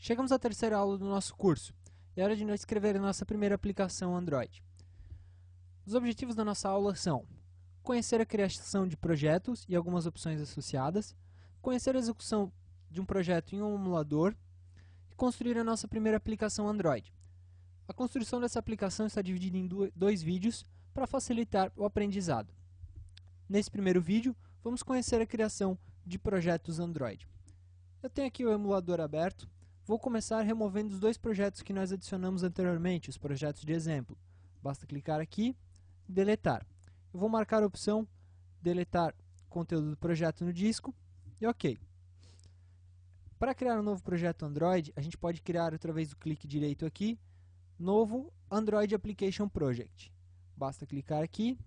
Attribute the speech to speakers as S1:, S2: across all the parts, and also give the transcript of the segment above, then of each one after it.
S1: Chegamos à terceira aula do nosso curso. É hora de nós escrever a nossa primeira aplicação Android. Os objetivos da nossa aula são conhecer a criação de projetos e algumas opções associadas, conhecer a execução de um projeto em um emulador e construir a nossa primeira aplicação Android. A construção dessa aplicação está dividida em dois vídeos para facilitar o aprendizado. Nesse primeiro vídeo, vamos conhecer a criação de projetos Android. Eu tenho aqui o emulador aberto. Vou começar removendo os dois projetos que nós adicionamos anteriormente, os projetos de exemplo. Basta clicar aqui e deletar. Eu vou marcar a opção deletar conteúdo do projeto no disco e OK. Para criar um novo projeto Android, a gente pode criar através do clique direito aqui, novo Android Application Project. Basta clicar aqui.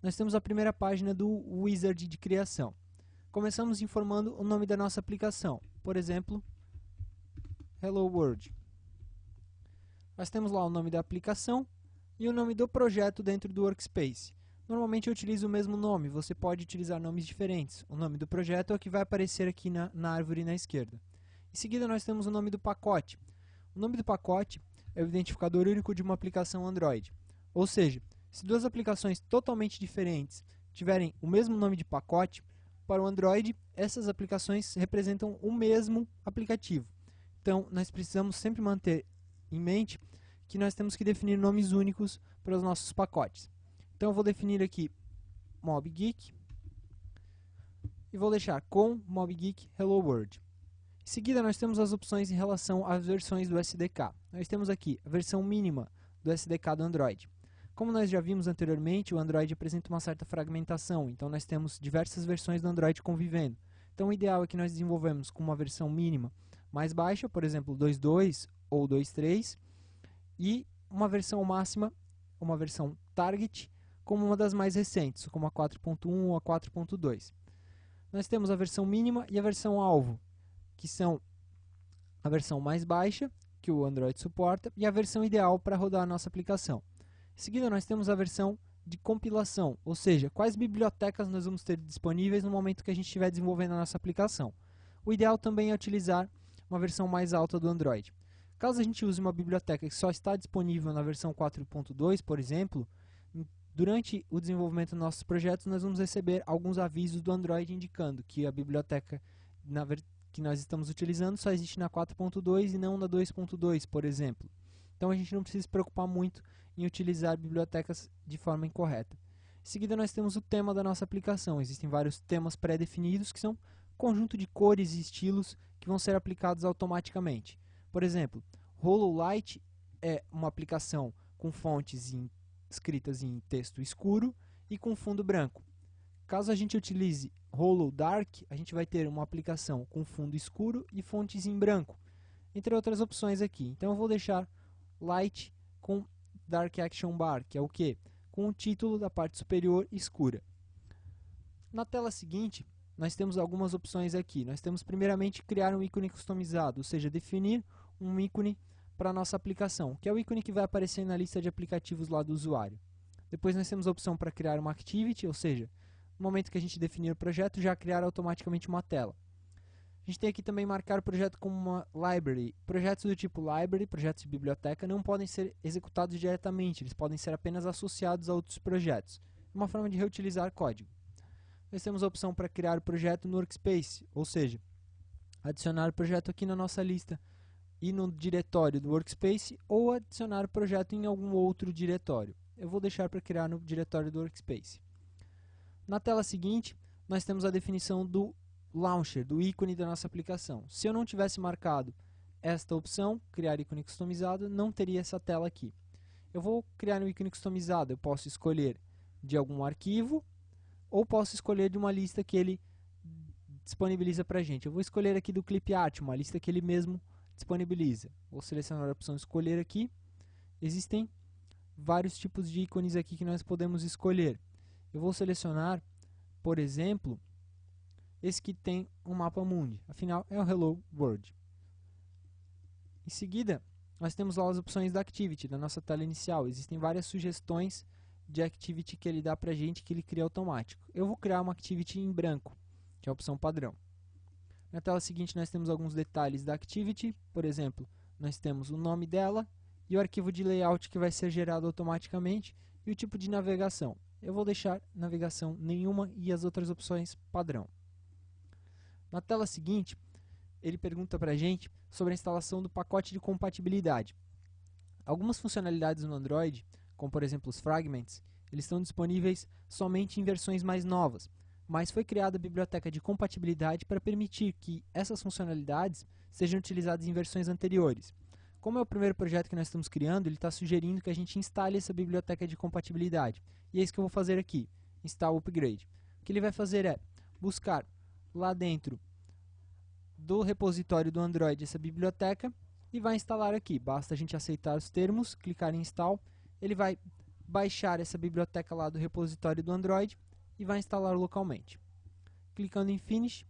S1: Nós temos a primeira página do wizard de criação. Começamos informando o nome da nossa aplicação, por exemplo, Hello World. Nós temos lá o nome da aplicação e o nome do projeto dentro do Workspace. Normalmente eu utilizo o mesmo nome, você pode utilizar nomes diferentes. O nome do projeto é o que vai aparecer aqui na árvore na esquerda. Em seguida nós temos o nome do pacote. O nome do pacote é o identificador único de uma aplicação Android. Ou seja, se duas aplicações totalmente diferentes tiverem o mesmo nome de pacote, para o Android, essas aplicações representam o mesmo aplicativo. Então, nós precisamos sempre manter em mente que nós temos que definir nomes únicos para os nossos pacotes. Então, eu vou definir aqui MobGeek e vou deixar com MobGeek Hello World. Em seguida, nós temos as opções em relação às versões do SDK. Nós temos aqui a versão mínima do SDK do Android. Como nós já vimos anteriormente, o Android apresenta uma certa fragmentação, então nós temos diversas versões do Android convivendo. Então, o ideal é que nós desenvolvemos com uma versão mínima mais baixa, por exemplo, 2.2 ou 2.3, e uma versão máxima, uma versão target, como uma das mais recentes, como a 4.1 ou a 4.2. Nós temos a versão mínima e a versão alvo, que são a versão mais baixa, que o Android suporta, e a versão ideal para rodar a nossa aplicação. Em seguida, nós temos a versão de compilação, ou seja, quais bibliotecas nós vamos ter disponíveis no momento que a gente estiver desenvolvendo a nossa aplicação. O ideal também é utilizar uma versão mais alta do Android. Caso a gente use uma biblioteca que só está disponível na versão 4.2, por exemplo, durante o desenvolvimento dos nossos projetos nós vamos receber alguns avisos do Android indicando que a biblioteca que nós estamos utilizando só existe na 4.2 e não na 2.2, por exemplo. Então a gente não precisa se preocupar muito em utilizar bibliotecas de forma incorreta. Em seguida nós temos o tema da nossa aplicação. Existem vários temas pré-definidos que são conjunto de cores e estilos que vão ser aplicados automaticamente. Por exemplo, HoloLight é uma aplicação com fontes escritas em texto escuro e com fundo branco. Caso a gente utilize HoloDark, a gente vai ter uma aplicação com fundo escuro e fontes em branco, entre outras opções aqui. Então eu vou deixar Light com Dark Action Bar, que é o que? Com o título da parte superior escura. Na tela seguinte, nós temos algumas opções aqui. Nós temos primeiramente criar um ícone customizado, ou seja, definir um ícone para a nossa aplicação, que é o ícone que vai aparecer na lista de aplicativos lá do usuário. Depois nós temos a opção para criar uma activity, ou seja, no momento que a gente definir o projeto, já criar automaticamente uma tela. A gente tem aqui também marcar o projeto como uma library. Projetos do tipo library, projetos de biblioteca, não podem ser executados diretamente, eles podem ser apenas associados a outros projetos. É uma forma de reutilizar código. Nós temos a opção para criar o projeto no Workspace, ou seja, adicionar o projeto aqui na nossa lista e no diretório do Workspace, ou adicionar o projeto em algum outro diretório. Eu vou deixar para criar no diretório do Workspace. Na tela seguinte, nós temos a definição do Launcher, do ícone da nossa aplicação. Se eu não tivesse marcado esta opção, criar ícone customizado, não teria essa tela aqui. Eu vou criar um ícone customizado, eu posso escolher de algum arquivo, ou posso escolher de uma lista que ele disponibiliza para a gente. Eu vou escolher aqui do ClipArt, uma lista que ele mesmo disponibiliza. Vou selecionar a opção escolher aqui. Existem vários tipos de ícones aqui que nós podemos escolher. Eu vou selecionar, por exemplo, esse que tem um mapa mundi, afinal é o Hello World. Em seguida, nós temos lá as opções da Activity, da nossa tela inicial. Existem várias sugestões de Activity que ele dá pra gente, que ele cria automático. Eu vou criar uma Activity em branco, que é a opção padrão. Na tela seguinte nós temos alguns detalhes da Activity, por exemplo, nós temos o nome dela e o arquivo de layout que vai ser gerado automaticamente e o tipo de navegação. Eu vou deixar navegação nenhuma e as outras opções padrão. Na tela seguinte, ele pergunta para a gente sobre a instalação do pacote de compatibilidade. Algumas funcionalidades no Android, como por exemplo os fragments, eles estão disponíveis somente em versões mais novas, mas foi criada a biblioteca de compatibilidade para permitir que essas funcionalidades sejam utilizadas em versões anteriores. Como é o primeiro projeto que nós estamos criando, ele está sugerindo que a gente instale essa biblioteca de compatibilidade. E é isso que eu vou fazer aqui, install upgrade. O que ele vai fazer é buscar lá dentro do repositório do Android essa biblioteca e vai instalar aqui. Basta a gente aceitar os termos, clicar em install, ele vai baixar essa biblioteca lá do repositório do Android e vai instalar localmente. Clicando em Finish,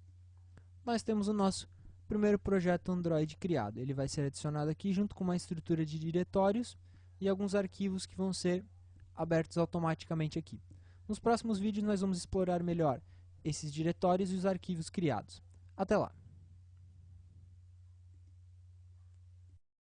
S1: nós temos o nosso primeiro projeto Android criado. Ele vai ser adicionado aqui junto com uma estrutura de diretórios e alguns arquivos que vão ser abertos automaticamente aqui. Nos próximos vídeos nós vamos explorar melhor esses diretórios e os arquivos criados. Até lá!